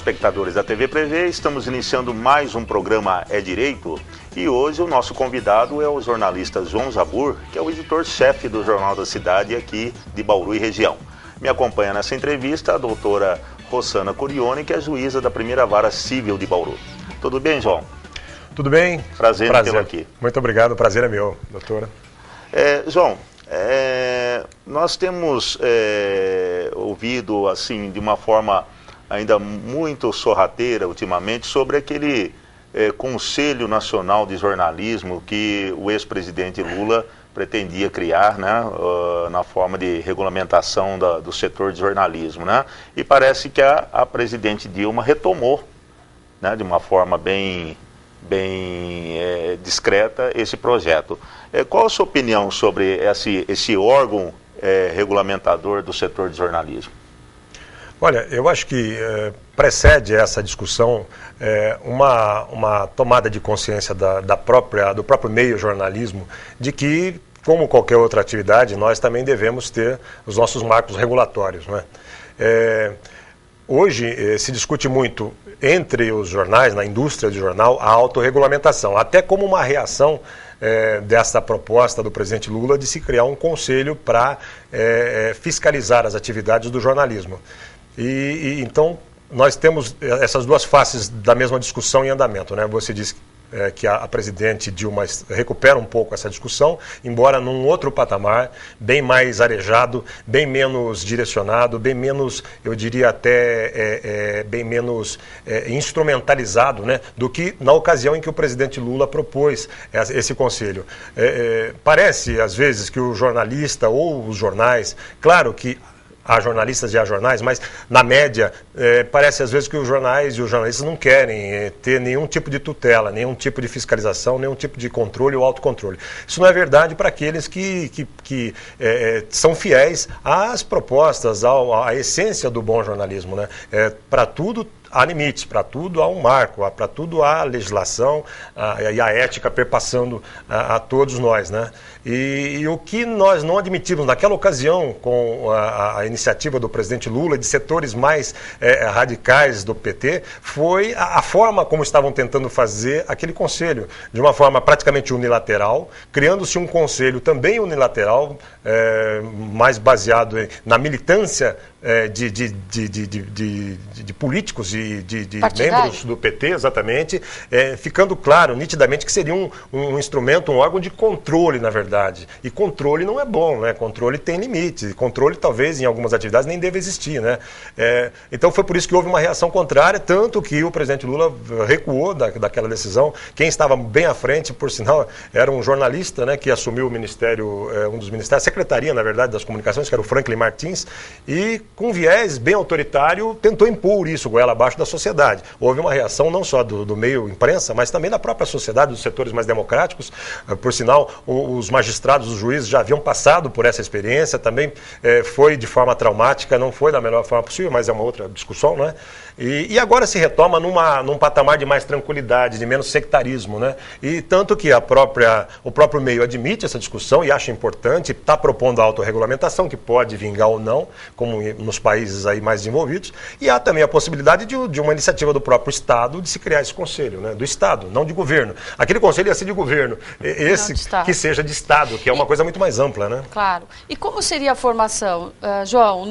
telespectadores da TV Prevê, estamos iniciando mais um programa É Direito e hoje o nosso convidado é o jornalista João Zabur, que é o editor-chefe do Jornal da Cidade aqui de Bauru e região. Me acompanha nessa entrevista a doutora Rossana Curione, que é juíza da Primeira Vara Civil de Bauru. Tudo bem, João? Tudo bem? Prazer em tê-lo aqui. Muito obrigado, o prazer é meu, doutora. João, nós temos ouvido assim de uma forma ainda muito sorrateira ultimamente sobre aquele Conselho Nacional de Jornalismo que o ex-presidente Lula pretendia criar, né, na forma de regulamentação do setor de jornalismo, né? E parece que a presidente Dilma retomou, né, de uma forma bem discreta esse projeto. Qual a sua opinião sobre esse órgão regulamentador do setor de jornalismo? Olha, eu acho que precede essa discussão uma tomada de consciência do próprio meio jornalismo, de que, como qualquer outra atividade, nós também devemos ter os nossos marcos regulatórios, não é? Hoje se discute muito entre os jornais, na indústria de jornal, a autorregulamentação, até como uma reação dessa proposta do presidente Lula de se criar um conselho para fiscalizar as atividades do jornalismo. Então, nós temos essas duas faces da mesma discussão em andamento, né? Você disse que a presidente Dilma recupera um pouco essa discussão, embora num outro patamar, bem mais arejado, bem menos direcionado, bem menos, eu diria até, bem menos instrumentalizado, né, do que na ocasião em que o presidente Lula propôs esse conselho. Parece, às vezes, que o jornalista ou os jornais, claro que há jornalistas e há jornais, mas na média parece às vezes que os jornais e os jornalistas não querem ter nenhum tipo de tutela, nenhum tipo de fiscalização, nenhum tipo de controle ou autocontrole. Isso não é verdade para aqueles que são fiéis às propostas, à essência do bom jornalismo, né? Para tudo há limites, para tudo há um marco, para tudo há legislação e a ética perpassando a todos nós, né? E o que nós não admitimos naquela ocasião com a iniciativa do presidente Lula, de setores mais radicais do PT, foi a forma como estavam tentando fazer aquele conselho, de uma forma praticamente unilateral, criando-se um conselho também unilateral, mais baseado na militância de políticos e de membros do PT, exatamente, ficando claro, nitidamente, que seria um instrumento, um órgão de controle, na verdade. E controle não é bom, né? Controle tem limite. Controle, talvez, em algumas atividades nem deve existir, né? Então, foi por isso que houve uma reação contrária, tanto que o presidente Lula recuou daquela decisão. Quem estava bem à frente, por sinal, era um jornalista, né, que assumiu o ministério, um dos ministérios, a secretaria, na verdade, das comunicações, que era o Franklin Martins, e com viés bem autoritário, tentou impor isso goela abaixo da sociedade. Houve uma reação não só do meio imprensa, mas também da própria sociedade, dos setores mais democráticos. Por sinal, os magistrados, os juízes já haviam passado por essa experiência, também foi de forma traumática, não foi da melhor forma possível, mas é uma outra discussão, né? E agora se retoma num patamar de mais tranquilidade, de menos sectarismo, né? E tanto que o próprio meio admite essa discussão e acha importante, está propondo a autorregulamentação, que pode vingar ou não, como nos países aí mais desenvolvidos, e há também a possibilidade de uma iniciativa do próprio Estado de se criar esse conselho, né? Do Estado, não de governo. Aquele conselho ia ser de governo, esse que seja de Estado, que é uma coisa muito mais ampla, né? Claro. E como seria a formação, João,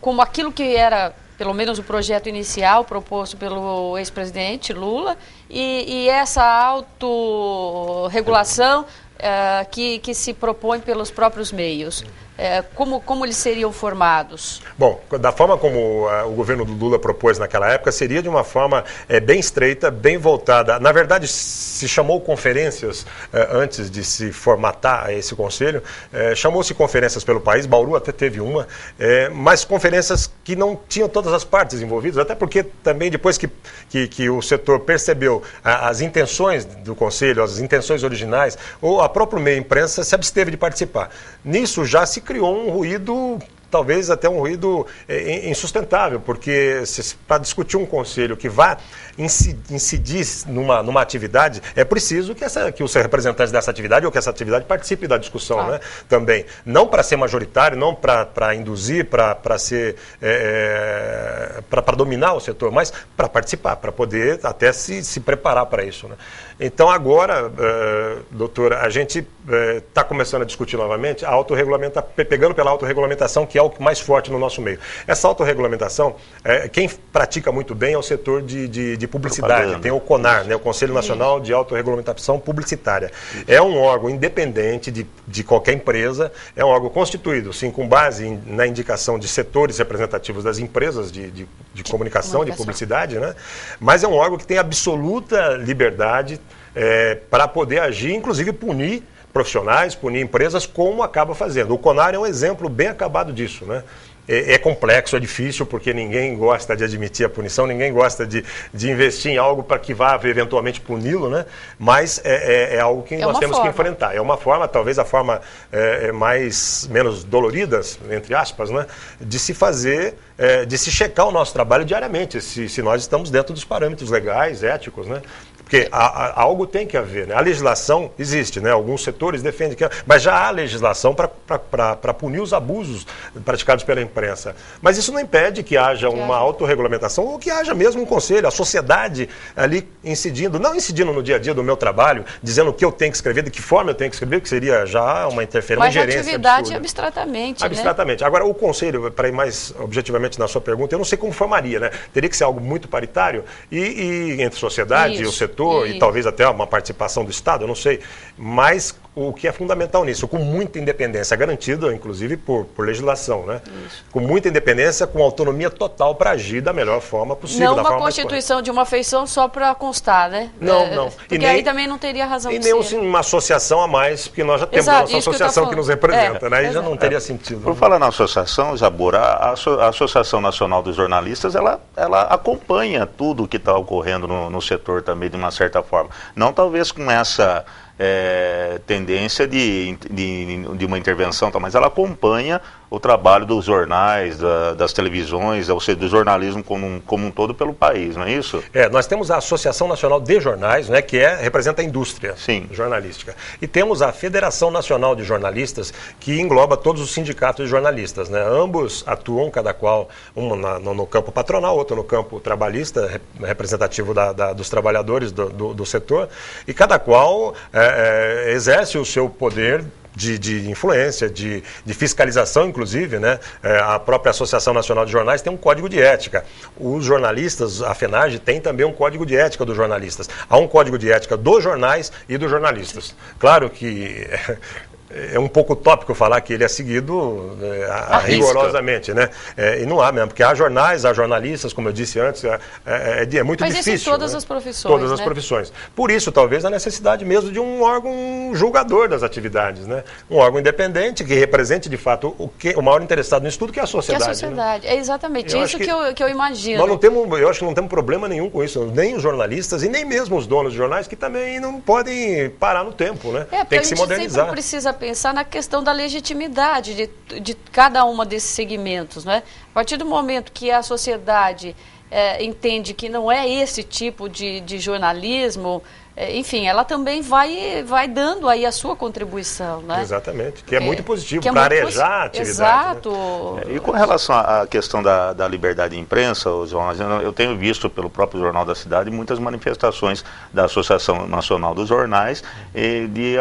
como aquilo que era, pelo menos o projeto inicial proposto pelo ex-presidente Lula, e essa autorregulação que se propõe pelos próprios meios? Como eles seriam formados? Bom, da forma como o governo do Lula propôs naquela época, seria de uma forma bem estreita, bem voltada. Na verdade, se chamou conferências antes de se formatar esse conselho, chamou-se conferências pelo país, Bauru até teve uma, mas conferências que não tinham todas as partes envolvidas, até porque também depois que o setor percebeu as intenções do conselho, as intenções originais, ou a própria meio imprensa se absteve de participar. Nisso já se criou um ruído talvez até um ruído insustentável, porque para discutir um conselho que vá incidir numa atividade, é preciso que os representantes dessa atividade ou que essa atividade participe da discussão, né? Também. Não para ser majoritário, não para induzir, para ser para dominar o setor, mas para participar, para poder até se preparar para isso, né? Então agora, doutora, a gente está começando a discutir novamente pegando pela autorregulamentação, que é o mais forte no nosso meio. Essa autorregulamentação, quem pratica muito bem é o setor de publicidade. Tem o CONAR, né, o Conselho Nacional de Autorregulamentação Publicitária. É um órgão independente de qualquer empresa, é um órgão constituído, sim, com base na indicação de setores representativos das empresas de comunicação, de publicidade, né? Mas é um órgão que tem absoluta liberdade para poder agir, inclusive punir profissionais, punir empresas, como acaba fazendo. O CONAR é um exemplo bem acabado disso, né? É complexo, é difícil, porque ninguém gosta de admitir a punição, ninguém gosta de investir em algo para que vá eventualmente puni-lo, né? Mas é algo que nós temos que enfrentar. É uma forma, talvez a forma menos dolorida, entre aspas, né? De se fazer, de se checar o nosso trabalho diariamente, se nós estamos dentro dos parâmetros legais, éticos, né? Porque algo tem que haver, né? A legislação existe, né? Alguns setores defendem que... Mas já há legislação para punir os abusos praticados pela imprensa. Mas isso não impede que haja uma autorregulamentação ou que haja mesmo um conselho, a sociedade ali incidindo, não incidindo no dia a dia do meu trabalho, dizendo o que eu tenho que escrever, de que forma eu tenho que escrever, que seria já uma interferência, uma ingerência atividade absurda. Abstratamente, Abstratamente. Né? Agora, o conselho, para ir mais objetivamente na sua pergunta, eu não sei como formaria, né? Teria que ser algo muito paritário e entre sociedade e o setor, e talvez até uma participação do Estado, eu não sei, mas o que é fundamental nisso, com muita independência garantida, inclusive por legislação, né? Isso. Com muita independência, com autonomia total para agir da melhor forma possível. Não uma constituição de uma feição só para constar, né? Não. Porque nem, aí também não teria razão de ser. E nem uma associação a mais, porque nós já temos a nossa associação que nos representa, né? Aí já não teria sentido. Por falar na associação, Jabor, a Associação Nacional dos Jornalistas, ela acompanha tudo o que está ocorrendo no setor também, de uma certa forma. Não talvez com essa tendência de uma intervenção, mas ela acompanha o trabalho dos jornais, das televisões, ou seja, do jornalismo como um todo pelo país, não é isso? Nós temos a Associação Nacional de Jornais, né, que representa a indústria jornalística. E temos a Federação Nacional de Jornalistas, que engloba todos os sindicatos de jornalistas, né? Ambos atuam, cada qual, um no campo patronal, outro no campo trabalhista, representativo dos trabalhadores do setor, e cada qual exerce o seu poder de influência, de fiscalização, inclusive, né? A própria Associação Nacional de Jornais tem um código de ética. Os jornalistas, a FENAGE, tem também um código de ética dos jornalistas. Há um código de ética dos jornais e dos jornalistas. Claro que é um pouco utópico falar que ele é seguido rigorosamente, né? E não há mesmo, porque há jornais, há jornalistas, como eu disse antes, é muito difícil. Mas isso em todas as profissões, todas as profissões. Por isso, talvez, a necessidade mesmo de um órgão julgador das atividades, né? Um órgão independente que represente, de fato, o maior interessado no estudo, que é a sociedade. Que é a sociedade, né? É exatamente isso que eu imagino. Nós não temos, eu acho que não temos problema nenhum com isso, nem os jornalistas e nem mesmo os donos de jornais, que também não podem parar no tempo, né? Tem que se modernizar. Sempre precisa pensar na questão da legitimidade de cada uma desses segmentos, né? A partir do momento que a sociedade entende que não é esse tipo de jornalismo, enfim, ela também vai dando aí a sua contribuição, né? Exatamente, que é muito positivo para arejar a atividade. Exato. Né? E com relação à questão da liberdade de imprensa, João, eu tenho visto pelo próprio Jornal da Cidade muitas manifestações da Associação Nacional dos Jornais e de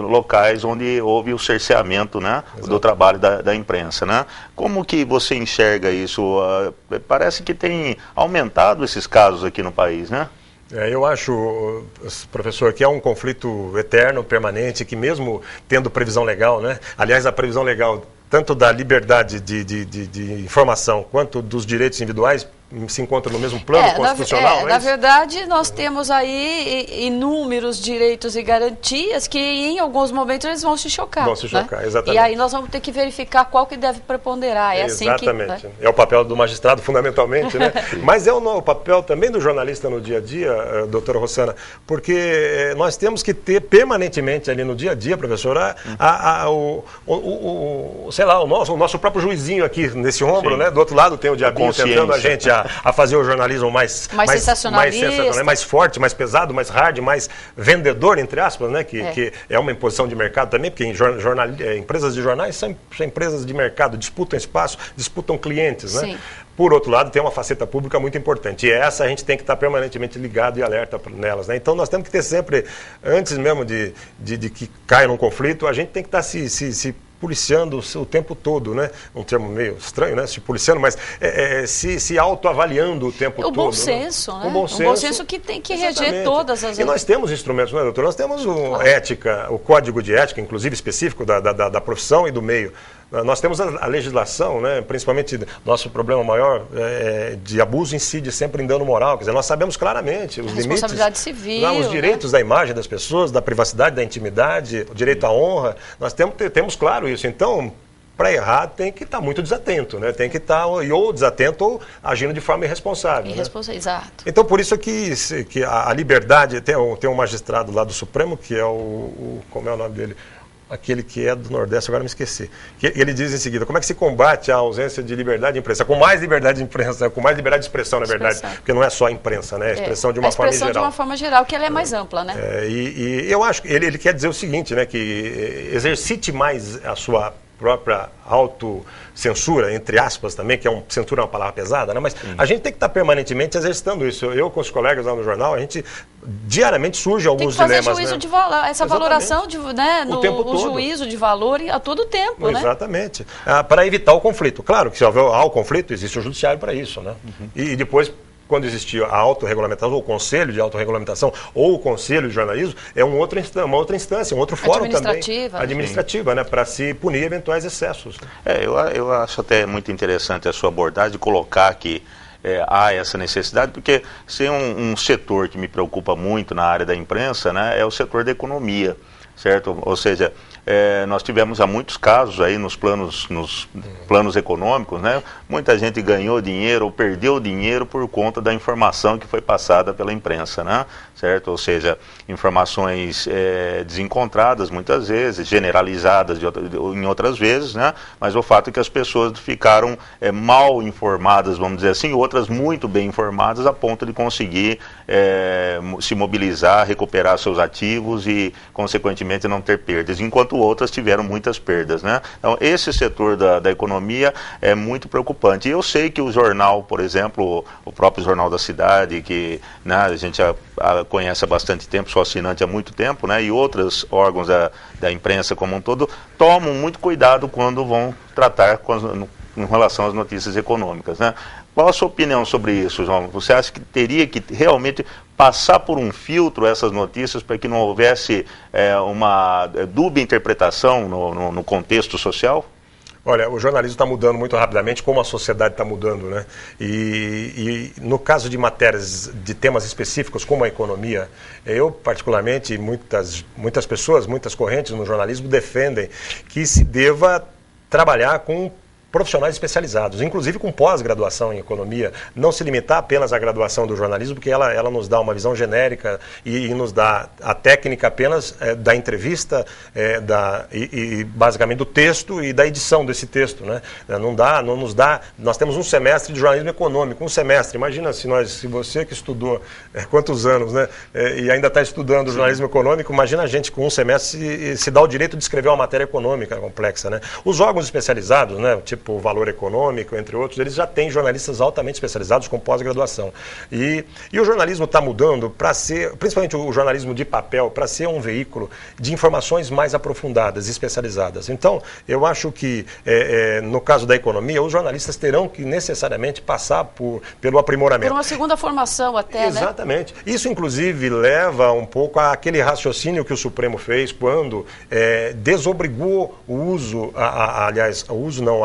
locais onde houve o cerceamento, né, do trabalho da imprensa, né? Como que você enxerga isso? Parece que tem aumentado esses casos aqui no país, né? Eu acho, professor, que é um conflito eterno, permanente, que mesmo tendo previsão legal, né? Aliás, a previsão legal tanto da liberdade de informação quanto dos direitos individuais se encontram no mesmo plano constitucional? Na verdade, nós temos aí inúmeros direitos e garantias que em alguns momentos eles vão se chocar. Vão se chocar, né? exatamente. E aí nós vamos ter que verificar qual que deve preponderar. Exatamente. Assim que, né? É o papel do magistrado, fundamentalmente, né? Mas é o papel também do jornalista no dia a dia, doutora Rossana, porque nós temos que ter permanentemente ali no dia a dia, professora, sei lá, o nosso próprio juizinho aqui nesse ombro, né? Do outro lado tem o diabinho tentando a gente a fazer o jornalismo mais sensacionalista, mais forte, mais pesado, mais hard, mais vendedor, entre aspas, né? Que é uma imposição de mercado também, porque empresas de jornais são empresas de mercado, disputam espaço, disputam clientes, né? Sim. Por outro lado, tem uma faceta pública muito importante. E essa a gente tem que estar permanentemente ligado e alerta nelas, né? Então nós temos que ter sempre, antes mesmo de que caia num conflito, a gente tem que estar se policiando o tempo todo, né? Um termo meio estranho, né? Se policiando, mas se autoavaliando o tempo todo. O bom senso, né? O bom senso que tem que reger todas as... E nós temos instrumentos, né, doutor? Nós temos ética, o código de ética, inclusive específico da profissão e do meio. Nós temos a legislação, né, principalmente nosso problema maior de abuso incide sempre em dano moral. Quer dizer, nós sabemos claramente os limites. Responsabilidade civil. Os direitos da imagem das pessoas, da privacidade, da intimidade, o direito à honra. Nós temos claro isso. Então, para errar, tem que estar muito desatento, né? Tem que estar ou desatento ou agindo de forma irresponsável. Irresponsável, né? Exato. Então, por isso que a liberdade... Tem um magistrado lá do Supremo, que é como é o nome dele? Aquele que é do Nordeste, agora me esqueci. Ele diz em seguida, como é que se combate a ausência de liberdade de imprensa? Com mais liberdade de imprensa, com mais liberdade de expressão, na verdade. Porque não é só a imprensa, né? É a expressão de uma forma geral. A expressão de uma forma geral, que ela é mais ampla, né? E eu acho que ele quer dizer o seguinte, né? Que exercite mais a sua própria autocensura, entre aspas também, que censura é uma palavra pesada, né? Mas a gente tem que estar permanentemente exercitando isso. Eu com os colegas lá no jornal, a gente diariamente surge alguns dilemas. Tem que fazer juízo, né? De valor, essa Exatamente. Valoração, né? O tempo todo. O juízo de valor a todo tempo, né? Exatamente. Para evitar o conflito. Claro que se houver o conflito, existe o judiciário para isso, né? E depois, quando existia a autorregulamentação, ou o conselho de autorregulamentação, ou o conselho de jornalismo, é uma outra instância, um outro fórum também. Administrativa, né? Para se punir eventuais excessos. Eu acho até muito interessante a sua abordagem de colocar que há essa necessidade, porque se um setor que me preocupa muito na área da imprensa, né, é o setor da economia, certo? Ou seja, nós tivemos há muitos casos aí nos planos econômicos, né? Muita gente ganhou dinheiro ou perdeu dinheiro por conta da informação que foi passada pela imprensa, né? Certo? Ou seja, informações desencontradas muitas vezes, generalizadas em outras vezes, né? Mas o fato é que as pessoas ficaram mal informadas, vamos dizer assim, outras muito bem informadas a ponto de conseguir se mobilizar, recuperar seus ativos e, consequentemente, não ter perdas, enquanto outras tiveram muitas perdas, né? Então, esse setor da economia é muito preocupante. E eu sei que o jornal, por exemplo, o próprio Jornal da Cidade, que, né, a gente conhece há bastante tempo, sou assinante há muito tempo, né, e outros órgãos da imprensa como um todo, tomam muito cuidado quando vão tratar em relação às notícias econômicas, né? Qual a sua opinião sobre isso, João? Você acha que teria que realmente passar por um filtro essas notícias para que não houvesse uma dúbia interpretação no contexto social? Olha, o jornalismo está mudando muito rapidamente, como a sociedade está mudando, né? E no caso de matérias, de temas específicos como a economia, eu particularmente, muitas pessoas, muitas correntes no jornalismo defendem que se deva trabalhar com profissionais especializados, inclusive com pós-graduação em economia, não se limitar apenas à graduação do jornalismo, porque ela nos dá uma visão genérica e nos dá a técnica apenas da entrevista e basicamente do texto e da edição desse texto, né? Não nos dá, nós temos um semestre de jornalismo econômico, um semestre, imagina se você que estudou quantos anos, né? E ainda está estudando jornalismo econômico, imagina a gente com um semestre se dá o direito de escrever uma matéria econômica complexa, né? Os órgãos especializados, né? Tipo o Valor Econômico, entre outros, eles já têm jornalistas altamente especializados com pós-graduação. E o jornalismo está mudando para ser, principalmente o jornalismo de papel, para ser um veículo de informações mais aprofundadas, especializadas. Então, eu acho que, no caso da economia, os jornalistas terão que necessariamente passar pelo aprimoramento. Por uma segunda formação até, Exatamente. Né? Isso, inclusive, leva um pouco àquele raciocínio que o Supremo fez quando desobrigou o uso, aliás, o uso não,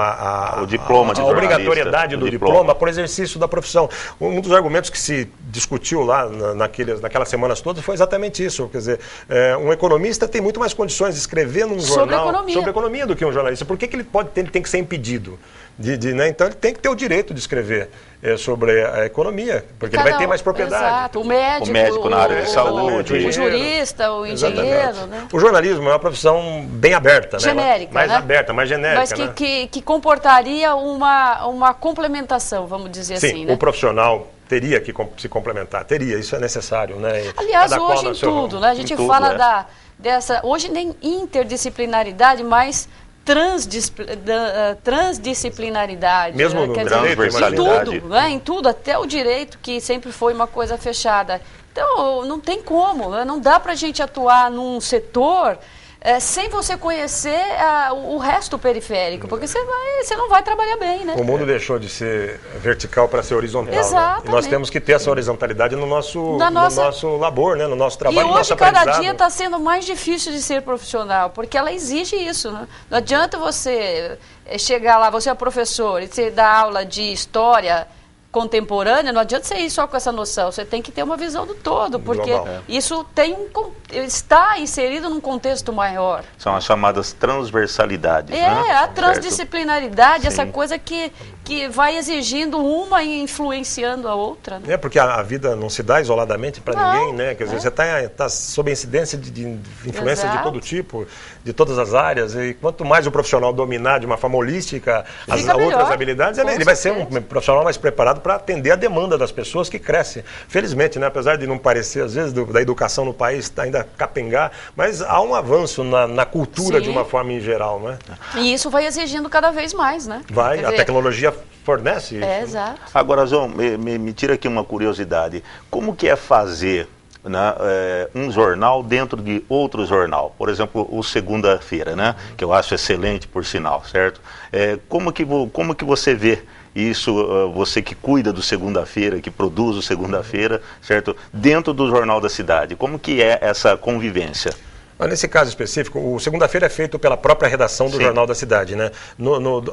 o diploma de a obrigatoriedade do diploma por exercício da profissão. Um dos argumentos que se discutiu lá naquelas semanas todas foi exatamente isso. Quer dizer, um economista tem muito mais condições de escrever num jornal sobre economia do que um jornalista. Por que ele tem que ser impedido? Né? Então ele tem que ter o direito de escrever sobre a economia, porque ele vai ter mais propriedade. Exato, o médico na área de saúde, o jurista, o engenheiro. Né? O jornalismo é uma profissão bem aberta, genérica, mais aberta, mais genérica. Mas que comportaria uma complementação, vamos dizer assim. Né? O profissional teria que se complementar, isso é necessário. Né? Aliás, hoje em tudo, né? A gente fala dessa, hoje nem interdisciplinaridade, mas transdisciplinaridade. Mesmo no transversalidade. Em tudo, né? Em tudo, até o direito, que sempre foi uma coisa fechada. Então, não tem como, né? Não dá para a gente atuar num setor sem você conhecer o resto periférico, porque você não vai trabalhar bem, né? O mundo deixou de ser vertical para ser horizontal. Exatamente. Né? E nós temos que ter essa horizontalidade no nosso labor, né? No nosso trabalho, no nosso aprendizado. E hoje, cada dia está sendo mais difícil de ser profissional, porque ela exige isso. Né? Não adianta você chegar lá, você é professor, e você dá aula de história contemporânea, não adianta você ir só com essa noção, você tem que ter uma visão do todo, porque isso está inserido num contexto maior. São as chamadas transversalidades. A transdisciplinaridade, essa coisa que vai exigindo uma e influenciando a outra. Né? Porque a vida não se dá isoladamente para ninguém, né? Quer dizer, você está sob a incidência de influência de todo tipo, de todas as áreas, e quanto mais o profissional dominar de uma forma holística as outras habilidades, ele vai ser um profissional mais preparado para atender a demanda das pessoas, que cresce. Felizmente, né? Apesar de não parecer, às vezes, da educação no país ainda capengar, mas há um avanço na cultura de uma forma em geral, né? E isso vai exigindo cada vez mais, né? A tecnologia fornece isso. Exato. Agora, João, me tira aqui uma curiosidade. Como que é fazer um jornal dentro de outro jornal? Por exemplo, o Segunda-feira, né? Que eu acho excelente, por sinal, certo? Como que você vê isso, você que cuida do Segunda-feira, que produz o Segunda-feira, certo? Dentro do Jornal da Cidade, como que é essa convivência? Nesse caso específico, o Segunda-feira é feito pela própria redação do Jornal da Cidade, né?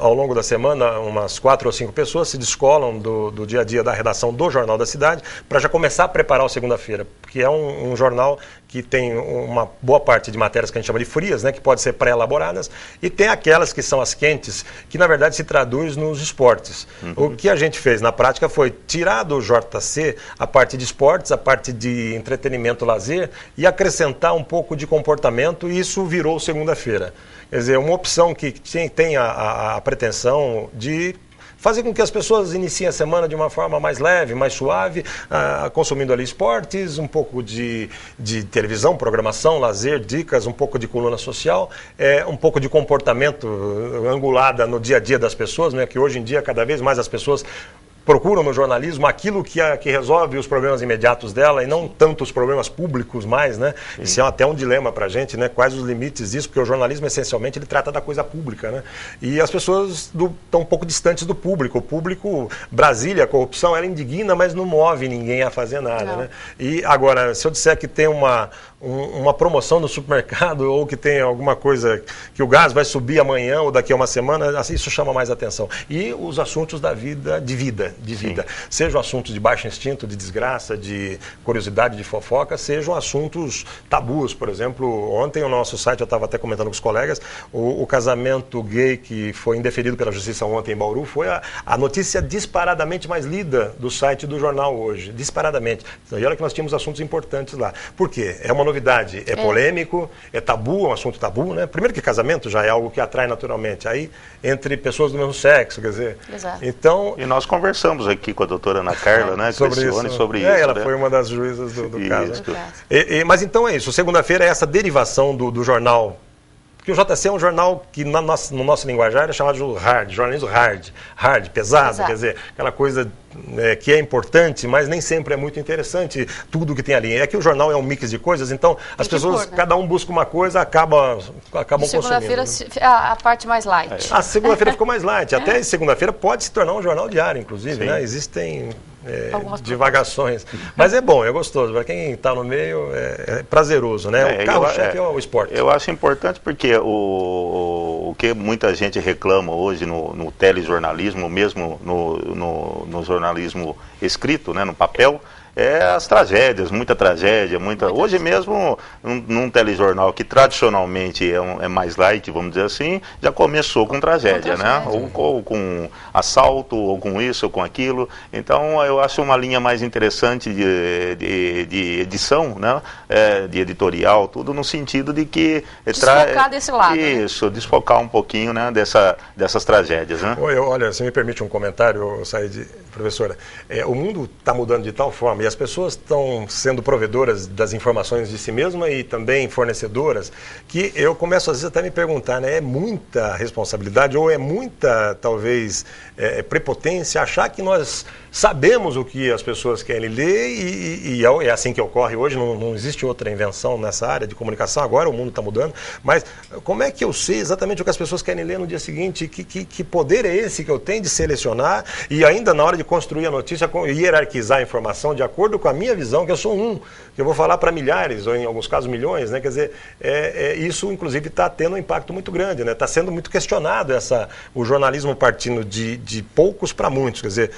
Ao longo da semana, umas 4 ou 5 pessoas se descolam do dia a dia da redação do Jornal da Cidade para já começar a preparar o Segunda-feira, porque é um jornal que tem uma boa parte de matérias que a gente chama de frias, né, que podem ser pré-elaboradas, e tem aquelas que são as quentes, que na verdade se traduz nos esportes. O que a gente fez na prática foi tirar do JC a parte de esportes, a parte de entretenimento, lazer, e acrescentar um pouco de comportamento, e isso virou Segunda-feira. Quer dizer, uma opção que tem a pretensão de fazer com que as pessoas iniciem a semana de uma forma mais leve, mais suave, consumindo ali esportes, um pouco de televisão, programação, lazer, dicas, um pouco de coluna social, um pouco de comportamento angulada no dia a dia das pessoas, né, que hoje em dia cada vez mais as pessoas procuram no jornalismo aquilo que resolve os problemas imediatos dela e não tanto os problemas públicos mais, né? Sim. Isso é até um dilema para a gente, né? Quais os limites disso, porque o jornalismo, essencialmente, ele trata da coisa pública, né? E as pessoas estão um pouco distantes do público. O público, Brasília, a corrupção, ela indigna, mas não move ninguém a fazer nada, né? E agora, se eu disser que tem uma promoção no supermercado ou que tem alguma coisa que o gás vai subir amanhã ou daqui a uma semana, isso chama mais atenção. E os assuntos da vida, de vida. Sejam assuntos de baixo instinto, de desgraça, de curiosidade, de fofoca, sejam assuntos tabus. Por exemplo, ontem o nosso site, eu estava até comentando com os colegas, o casamento gay que foi indeferido pela justiça ontem em Bauru foi a notícia disparadamente mais lida do site do jornal hoje. Disparadamente. E olha que nós tínhamos assuntos importantes lá. Por quê? É uma novidade, é polêmico, é tabu, é um assunto tabu, né? Primeiro que casamento já é algo que atrai naturalmente. Aí, entre pessoas do mesmo sexo, quer dizer. Exato. Então, e nós conversamos aqui com a doutora Ana Carla, né? Sobre isso. Ela foi uma das juízas do caso. Mas então é isso. Segunda-feira é essa derivação do jornal. Porque o JC é um jornal que no nosso linguajar é chamado de hard, jornalismo hard, pesado, quer dizer, aquela coisa que é importante, mas nem sempre é muito interessante tudo que tem ali. É que o jornal é um mix de coisas, então as pessoas, cada um busca uma coisa, acabam consumindo. Segunda-feira a parte mais light. A segunda-feira ficou mais light. Até segunda-feira pode se tornar um jornal diário, inclusive, né? Existem divagações. Mas é bom, é gostoso. Para quem está no meio, é prazeroso, né? O carro-chefe é o esporte. Eu acho importante porque o que muita gente reclama hoje no telejornalismo, mesmo no jornalismo escrito, né, no papel, é as tragédias, muita tragédia, Hoje mesmo, num telejornal que tradicionalmente é mais light, vamos dizer assim, já começou com tragédia, né? Ou com assalto, ou com isso, ou com aquilo. Então, eu acho uma linha mais interessante de edição, né? De editorial, tudo no sentido de que... Desfocar desse lado. Isso, né? Desfocar um pouquinho, né? Dessas tragédias, né? Olha, se me permite um comentário, Said, professora. O mundo está mudando de tal forma, e as pessoas estão sendo provedoras das informações de si mesmas e também fornecedoras, que eu começo às vezes até a me perguntar, né, é muita responsabilidade ou é muita, talvez, prepotência achar que nós sabemos o que as pessoas querem ler e é assim que ocorre hoje, não existe outra invenção nessa área de comunicação, agora o mundo está mudando, mas como é que eu sei exatamente o que as pessoas querem ler no dia seguinte? Que poder é esse que eu tenho de selecionar e ainda na hora de construir a notícia, hierarquizar a informação de acordo com a minha visão, que eu sou que eu vou falar para milhares, ou em alguns casos milhões, né? Quer dizer, isso inclusive está tendo um impacto muito grande, né? Está sendo muito questionado o jornalismo partindo de poucos para muitos, quer dizer,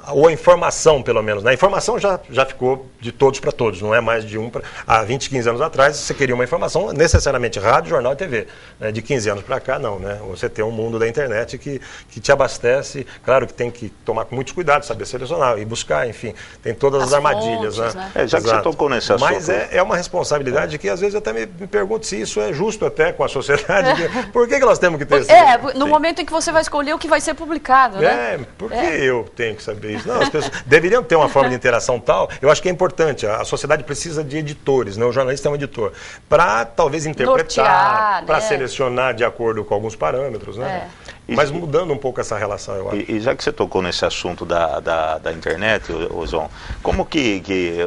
ou a informação pelo menos, né? A informação já ficou de todos para todos, não é mais de há 20, 15 anos atrás você queria uma informação necessariamente rádio, jornal e TV, né? De 15 anos para cá não, né? Você tem um mundo da internet que te abastece, claro que tem que tomar com muitos cuidados, saber selecionar e buscar, enfim, tem todas as armadilhas, fontes, né? Já que você tocou nesse assunto. Mas é uma responsabilidade que às vezes eu até me pergunto se isso é justo até com a sociedade. Por que nós temos que ter isso? No momento em que você vai escolher o que vai ser publicado, né? Por que eu tenho que saber isso? Não, as pessoas deveriam ter uma forma de interação tal. Eu acho que é importante. A sociedade precisa de editores, né? O jornalista é um editor. Para talvez interpretar, para selecionar de acordo com alguns parâmetros, né? Mas mudando um pouco essa relação, eu acho. E já que você tocou nesse assunto da internet, João, como que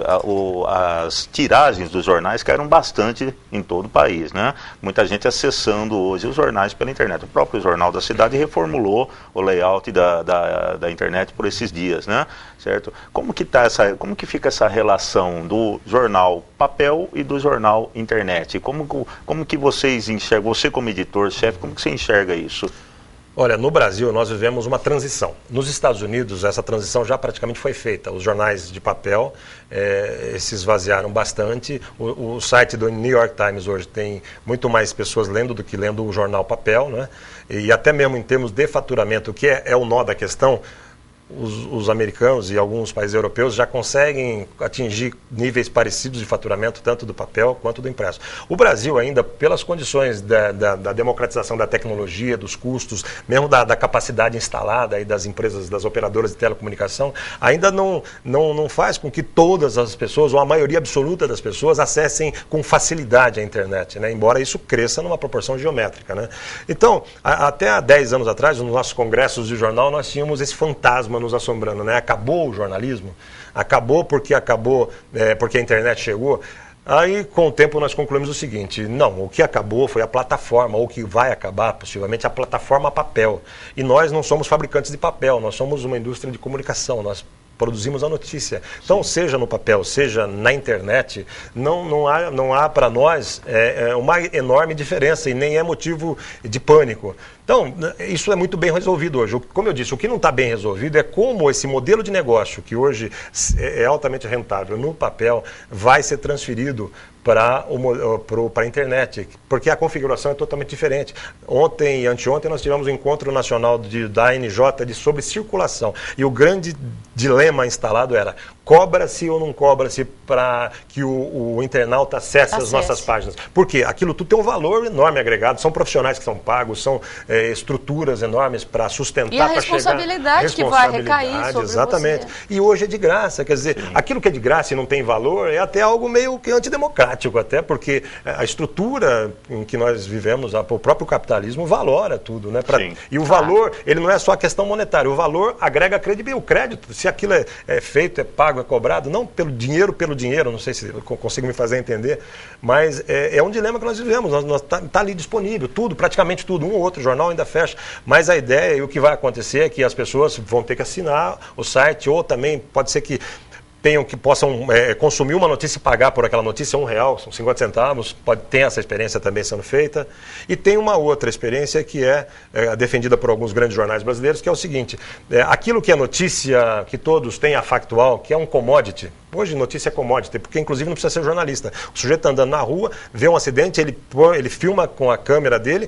as tiragens dos jornais caíram bastante em todo o país, né? Muita gente acessando hoje os jornais pela internet. O próprio Jornal da Cidade reformulou o layout da internet por esses dias, né? Certo? Como que fica essa relação do jornal papel e do jornal internet? Como que vocês enxergam, você como editor-chefe, como que você enxerga isso? Olha, no Brasil nós vivemos uma transição. Nos Estados Unidos essa transição já praticamente foi feita. Os jornais de papel se esvaziaram bastante. O site do New York Times hoje tem muito mais pessoas lendo do que lendo o jornal papel, né? E até mesmo em termos de faturamento, que é o nó da questão, os americanos e alguns países europeus já conseguem atingir níveis parecidos de faturamento, tanto do papel quanto do impresso. O Brasil ainda, pelas condições da democratização da tecnologia, dos custos, mesmo da capacidade instalada aí das empresas, das operadoras de telecomunicação, ainda não faz com que todas as pessoas, ou a maioria absoluta das pessoas, acessem com facilidade a internet, né? Embora isso cresça numa proporção geométrica, né? Então, até há 10 anos atrás, nos nossos congressos de jornal, nós tínhamos esse fantasma nos assombrando, né? Acabou o jornalismo? Acabou porque a internet chegou? Aí, com o tempo, nós concluímos o seguinte: não, o que acabou foi a plataforma, ou o que vai acabar, possivelmente, a plataforma papel. E nós não somos fabricantes de papel, nós somos uma indústria de comunicação, nós produzimos a notícia. Então, seja no papel, seja na internet, não há para nós uma enorme diferença e nem é motivo de pânico. Então, isso é muito bem resolvido hoje. Como eu disse, o que não está bem resolvido é como esse modelo de negócio, que hoje é altamente rentável no papel, vai ser transferido para a internet, porque a configuração é totalmente diferente. Ontem e anteontem nós tivemos um encontro nacional da ANJ sobre circulação, e o grande dilema instalado era: cobra-se ou não cobra-se para que o internauta acesse as nossas páginas? Porque aquilo tudo tem um valor enorme agregado, são profissionais que são pagos, são estruturas enormes para sustentar, e a responsabilidade que vai recair sobre exatamente. Você. E hoje é de graça, quer dizer, aquilo que é de graça e não tem valor é até algo meio que antidemocrático, até porque a estrutura em que nós vivemos, o próprio capitalismo valora tudo, né? E o valor, ele não é só a questão monetária, o valor agrega credibilidade. O crédito, se aquilo é feito, é pago, é cobrado, não pelo dinheiro, não sei se eu consigo me fazer entender, mas é um dilema que nós vivemos, tá ali disponível, tudo, praticamente tudo, um ou outro jornal ainda fecha, mas a ideia e o que vai acontecer é que as pessoas vão ter que assinar o site, ou também pode ser que possam consumir uma notícia e pagar por aquela notícia R$1, são 50 centavos, ter essa experiência também sendo feita. E tem uma outra experiência que é defendida por alguns grandes jornais brasileiros, que é o seguinte, aquilo que é notícia, que todos têm a factual, que é um commodity. Hoje notícia é commodity, porque inclusive não precisa ser jornalista. O sujeito está andando na rua, vê um acidente, ele filma com a câmera dele,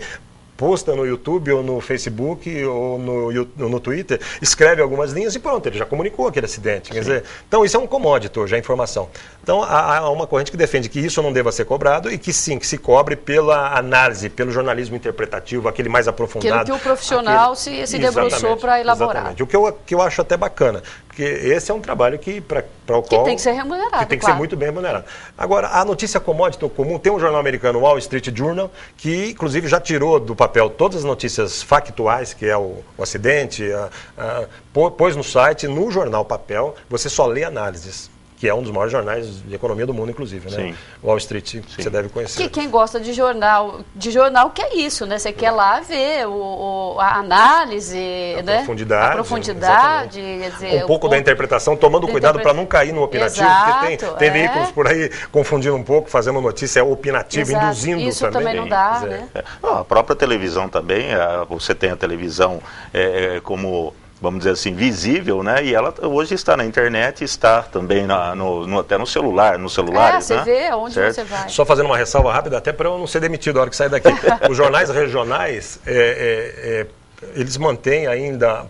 posta no YouTube ou no Facebook ou no Twitter, escreve algumas linhas e pronto, ele já comunicou aquele acidente. Quer dizer, então isso é um commodity hoje, a informação. Então há uma corrente que defende que isso não deva ser cobrado e que sim, que se cobre pela análise, pelo jornalismo interpretativo, aquele mais aprofundado. Aquilo que o profissional se debruçou para elaborar. Exatamente. O que eu acho até bacana, porque esse é um trabalho que para o qual... Que tem que ser remunerado, que tem que ser muito bem remunerado. Agora, a notícia commodity ou comum, tem um jornal americano, Wall Street Journal, que inclusive já tirou do papel todas as notícias factuais, que é o acidente, pôs no site, no jornal papel, você só lê análises, que é um dos maiores jornais de economia do mundo, inclusive, né? Wall Street, você deve conhecer. Que quem gosta de jornal quer isso, né? Você quer lá ver a análise, né? A profundidade, quer dizer, um pouco da interpretação, tomando cuidado para não cair no opinativo, porque tem veículos por aí confundindo um pouco, fazendo notícia opinativa, induzindo isso também. Isso também não dá, né? A própria televisão também, você tem a televisão como... vamos dizer assim, visível, né? E ela hoje está na internet, está também até no celular, nos celulares, você vê onde você vai. Só fazendo uma ressalva rápida, até para eu não ser demitido na hora que sair daqui. Os jornais regionais, eles mantêm ainda,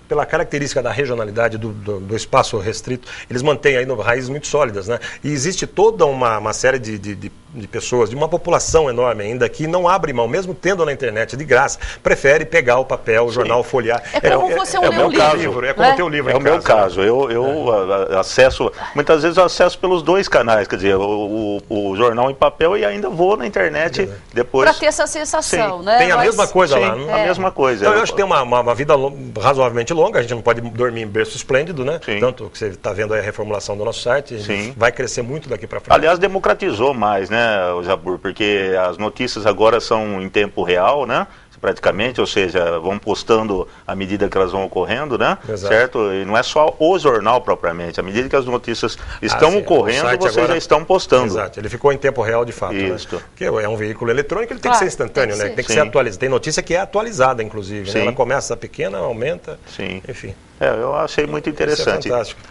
pela característica da regionalidade do espaço restrito, eles mantêm ainda raízes muito sólidas, né? E existe toda uma série de pessoas, de uma população enorme ainda, que não abre mão, mesmo tendo na internet de graça, prefere pegar o papel, o jornal, folhear. É como você ler um livro. É como ter um livro em casa. É o meu caso. Eu acesso, muitas vezes eu acesso pelos dois canais, quer dizer, o jornal em papel e ainda vou na internet depois. Para ter essa sensação, né? Tem a mesma coisa lá. A mesma coisa. Então eu acho que tem uma vida razoavelmente longa, a gente não pode dormir em berço esplêndido, né? Tanto que você está vendo aí a reformulação do nosso site, vai crescer muito daqui para frente. Aliás, democratizou mais, né, Jabur, porque as notícias agora são em tempo real, né? Praticamente, ou seja, vão postando à medida que elas vão ocorrendo, né? Exato. Certo? E não é só o jornal propriamente, à medida que as notícias estão ocorrendo, vocês agora já estão postando. Exato, ele ficou em tempo real de fato. Isso. Né? Porque é um veículo eletrônico, ele tem que ser instantâneo, né? Tem que ser atualizado. Tem notícia que é atualizada, inclusive. Né? Ela começa pequena, aumenta, enfim. Eu achei muito interessante. Isso é fantástico.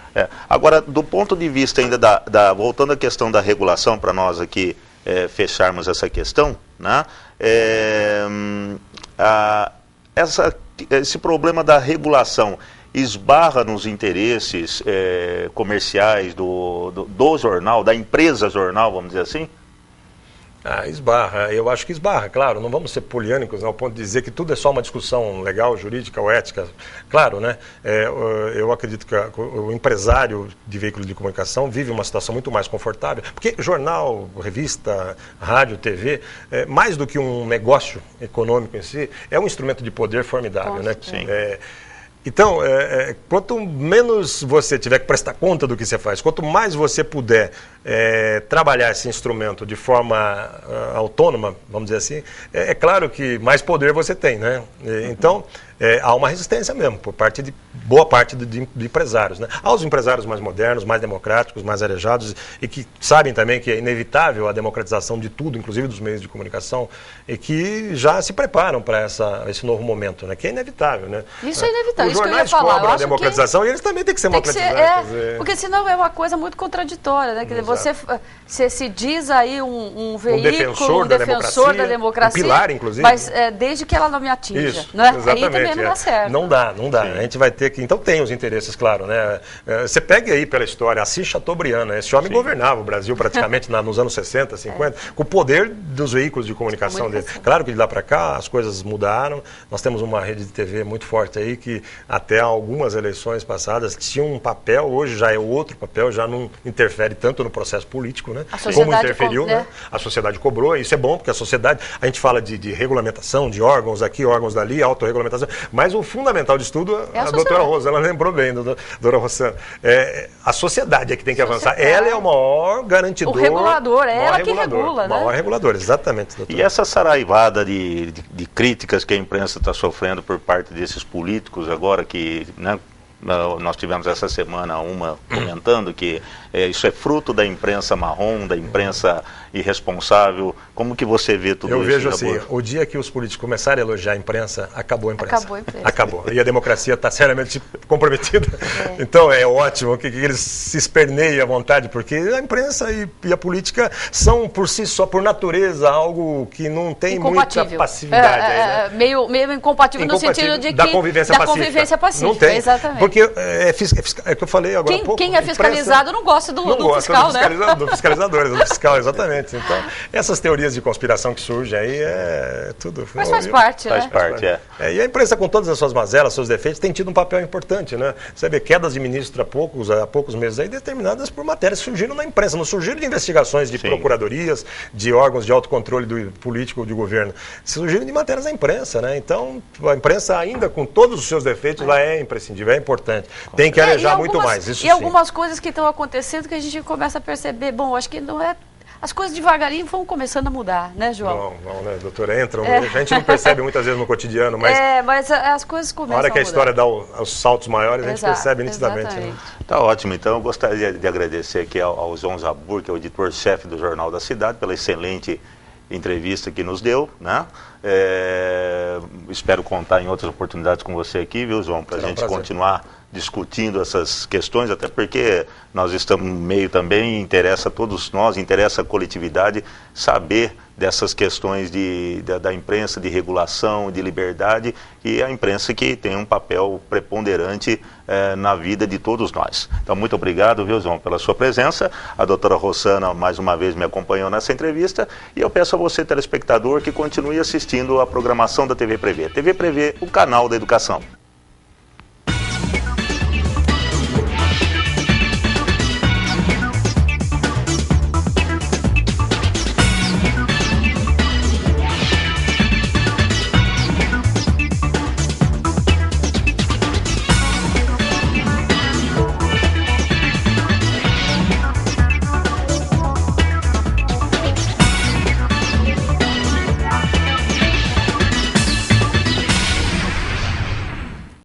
Agora, do ponto de vista ainda voltando à questão da regulação, para nós aqui fecharmos essa questão, né? Esse problema da regulação esbarra nos interesses comerciais do jornal, da empresa jornal, vamos dizer assim? Esbarra, eu acho que esbarra, claro, não vamos ser poliânicos ao ponto de dizer que tudo é só uma discussão legal, jurídica ou ética, claro, né? Eu acredito que o empresário de veículo de comunicação vive uma situação muito mais confortável, porque jornal, revista, rádio, TV, mais do que um negócio econômico em si, é um instrumento de poder formidável, né? Sim. Então, quanto menos você tiver que prestar conta do que você faz, quanto mais você puder trabalhar esse instrumento de forma autônoma, vamos dizer assim, é claro que mais poder você tem, né? Então, há uma resistência mesmo por parte de boa parte de empresários, né? Há os empresários mais modernos, mais democráticos, mais arejados e que sabem também que é inevitável a democratização de tudo, inclusive dos meios de comunicação, e que já se preparam para esse novo momento, né? Que é inevitável, né? Isso é inevitável, isso que eu ia falar. Os jornais cobram a democratização e eles também têm que ser democratizados. Porque senão é uma coisa muito contraditória, né? Quer dizer, você se diz aí um veículo, um defensor da democracia, um pilar, inclusive, mas desde que ela não me atinja. Isso, né? Exatamente. Aí também não dá certo. Não dá. A gente vai ter que... Então tem os interesses, claro, né? Você pega aí pela história, Assis Chateaubriand, esse homem governava o Brasil praticamente nos anos 60, 50, com o poder dos veículos de comunicação dele. Claro que de lá para cá as coisas mudaram, nós temos uma rede de TV muito forte aí que até algumas eleições passadas tinha um papel, hoje já é outro papel, já não interfere tanto no processo político, né? Como interferiu, né? A sociedade cobrou, isso é bom, porque a sociedade, a gente fala de regulamentação, de órgãos aqui, órgãos dali, autorregulamentação, Mas o fundamental de tudo, É a doutora sociedade. Rosana lembrou bem, doutora Rosana, a sociedade é que tem que avançar. Ela é o maior garantidor. O regulador, é maior ela que regulador, regula, né? maior regulador, exatamente, doutora. E essa saraivada de críticas que a imprensa está sofrendo por parte desses políticos agora que, né, nós tivemos essa semana uma comentando que isso é fruto da imprensa marrom, da imprensa irresponsável. Como que você vê tudo isso? Eu vejo assim, o dia que os políticos começarem a elogiar a imprensa, acabou a imprensa. Acabou a imprensa. Acabou. E a democracia está seriamente comprometida. Então é ótimo que eles se esperneiem à vontade, porque a imprensa e a política são por si só, por natureza, algo que não tem muita passividade. Aí, né? Meio incompatível no sentido de que da convivência pacífica. Não tem. Exatamente. Porque é que eu falei agora há pouco. Quem é fiscalizado não gosta do fiscal, né? Do fiscalizador, do fiscal, exatamente. Então, essas teorias de conspiração que surgem aí é tudo. Mas faz parte, né? Faz parte, E a imprensa, com todas as suas mazelas, seus defeitos, tem tido um papel importante, né? Você vê quedas de ministro há poucos meses aí, determinadas por matérias que surgiram na imprensa, não surgiram de investigações de procuradorias, de órgãos de autocontrole do político ou de governo, surgiram de matérias da imprensa, né? Então, a imprensa, ainda com todos os seus defeitos, ela é imprescindível, é importante. Tem que arejar muito mais, isso sim. E algumas coisas que estão acontecendo que a gente começa a perceber, bom, acho que não é... As coisas devagarinho vão começando a mudar, né, João? Não, né, doutora? Entram, a gente não percebe muitas vezes no cotidiano, mas... mas as coisas começam a mudar. Na hora que a história dá os saltos maiores, a gente percebe nitidamente. Né? Tá ótimo, então eu gostaria de agradecer aqui ao João Zabur, que é o editor-chefe do Jornal da Cidade, pela excelente entrevista que nos deu, né? Espero contar em outras oportunidades com você aqui, viu, João, para a gente continuar discutindo essas questões, até porque nós estamos no meio também, interessa a todos nós, interessa a coletividade saber dessas questões da imprensa, de regulação, de liberdade, e a imprensa que tem um papel preponderante na vida de todos nós. Então, muito obrigado, viu, João, pela sua presença. A doutora Rosana, mais uma vez, me acompanhou nessa entrevista, e eu peço a você, telespectador, que continue assistindo a programação da TV Prevê. TV Prevê, o canal da educação.